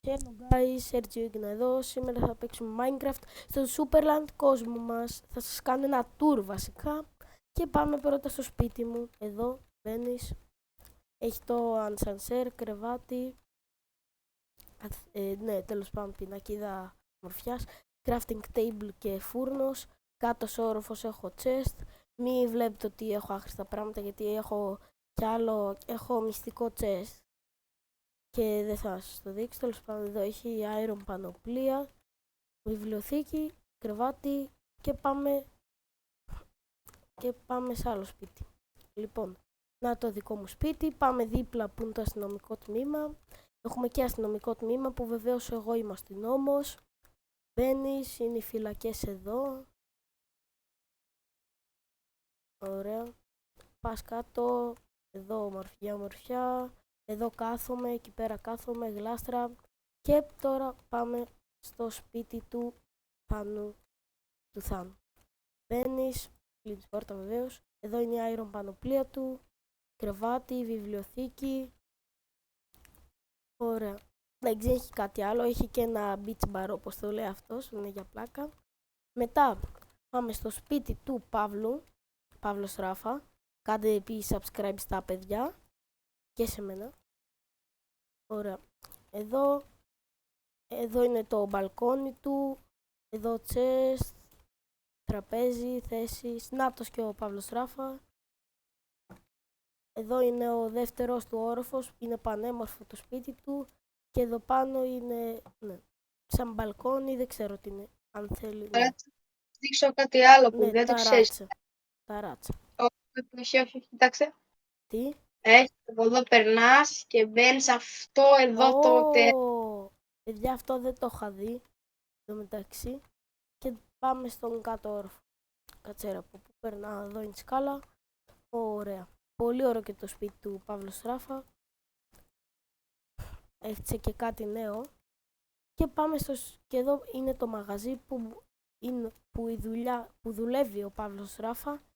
Hello guys, Sergio Igna εδώ. Σήμερα θα παίξουμε Minecraft στο Superland κόσμο μας. Θα σας κάνω ένα tour βασικά. Και πάμε πρώτα στο σπίτι μου. Εδώ μπαίνεις. Έχει το ανσανσέρ, κρεβάτι. Ναι, τέλος πάντων πινακίδα μορφιάς. Crafting table και φούρνος. Κάτω στο όροφος έχω chest. Μη βλέπετε ότι έχω άχρηστα πράγματα γιατί έχω κι άλλο. Έχω μυστικό chest. Και δεν θα σας το δείξω, τέλος πάντων εδώ έχει iron πανοπλία, βιβλιοθήκη, κρεβάτι και πάμε σε άλλο σπίτι. Λοιπόν, να το δικό μου σπίτι, πάμε δίπλα που είναι το αστυνομικό τμήμα. Έχουμε και αστυνομικό τμήμα που βεβαίως εγώ είμαι αστυνόμος. Μπαίνεις, είναι οι φυλακές εδώ. Ωραία. Πας κάτω, εδώ ομορφιά. Εδώ κάθομαι, εκεί πέρα κάθομαι, γλάστρα. Και τώρα πάμε στο σπίτι του Θάνου. Μπαίνεις, κλείνεις την πόρτα βεβαίως. Εδώ είναι η iron πανοπλία του, κρεβάτι, βιβλιοθήκη. Ωραία. Δεν έχει κάτι άλλο, έχει και ένα beach bar όπως το λέει αυτός, είναι για πλάκα. Μετά πάμε στο σπίτι του Παύλος Ράφα. Κάντε επίσης subscribe στα παιδιά και σε μένα. Ωραία. Εδώ είναι το μπαλκόνι του. Εδώ chest, τραπέζι, θέσεις. Νάτος και ο Παύλος Ράφα. Εδώ είναι ο δεύτερος του όροφος. Είναι πανέμορφο το σπίτι του. Και εδώ πάνω είναι σαν μπαλκόνι, δεν ξέρω τι είναι. Αν θέλει. Ναι. Δείξω κάτι άλλο που Ναι, δεν το ξέρεις. ταράτσα. Όχι, κοιτάξτε. Τι? Έχεις από εδώ περνάς και μπαίνεις αυτό εδώ το παιδιά, αυτό δεν το είχα δει. Το μεταξύ. Και πάμε στον κάτω όροφο. Κατσέρα από που περνάω, εδώ είναι η σκάλα. Ωραία. Πολύ ωραίο και το σπίτι του Παύλου Ράφα. Έφτιαξε και κάτι νέο. Και πάμε και εδώ είναι το μαγαζί που δουλεύει ο Παύλος Ράφα.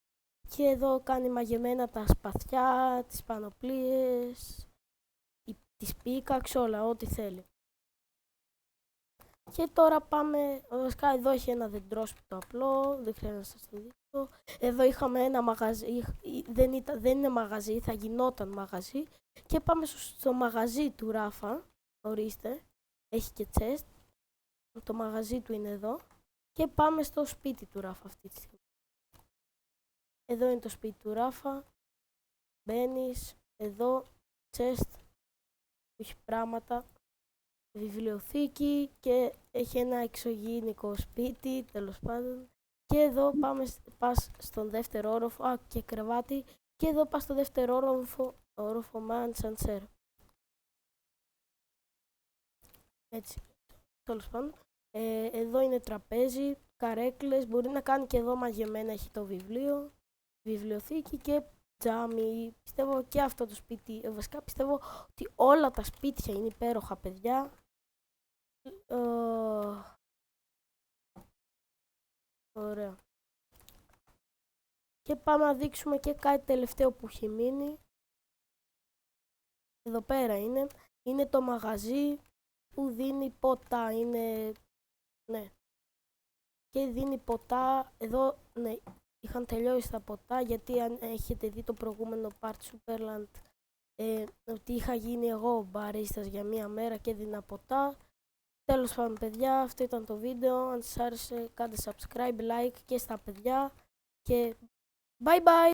Και εδώ κάνει μαγεμένα τα σπαθιά, τις πανοπλίες, τις πίκαξ, όλα, ό,τι θέλει. Και τώρα πάμε, βασικά εδώ έχει ένα δεντρόσπιτο απλό, δεν χρειάζεται να σας το δείξω. Εδώ είχαμε ένα μαγαζί, δεν είναι μαγαζί, θα γινόταν μαγαζί. Και πάμε στο μαγαζί του Ράφα, ορίστε, έχει και chest. Το μαγαζί του είναι εδώ. Και πάμε στο σπίτι του Ράφα αυτή τη στιγμή. Εδώ είναι το σπίτι του Ράφα. Μπαίνεις, εδώ, chest, που έχει πράγματα. Βιβλιοθήκη και έχει ένα εξωγήινικο σπίτι, τέλος πάντων. Και εδώ πας στον δεύτερο όροφο, και κρεβάτι. Και εδώ πας στο δεύτερο όροφο με ανσανσέρ. Έτσι, τέλος πάντων. Εδώ είναι τραπέζι, καρέκλες, μπορεί να κάνει και εδώ μαγεμένα, έχει το βιβλίο, βιβλιοθήκη και τζάμι. Πιστεύω και αυτό το σπίτι, βασικά πιστεύω ότι όλα τα σπίτια είναι υπέροχα, παιδιά. Ωραία. Και πάμε να δείξουμε και κάτι τελευταίο που έχει μείνει. Εδώ πέρα είναι το μαγαζί που δίνει ποτά, ναι. Και δίνει ποτά, εδώ, ναι, είχαν τελειώσει τα ποτά, γιατί αν έχετε δει το προηγούμενο part Superland, ότι είχα γίνει εγώ μπαρίστας για μία μέρα και έδινα ποτά. Τέλος πάντων παιδιά, αυτό ήταν το βίντεο, αν σας άρεσε κάντε subscribe, like και στα παιδιά και bye bye!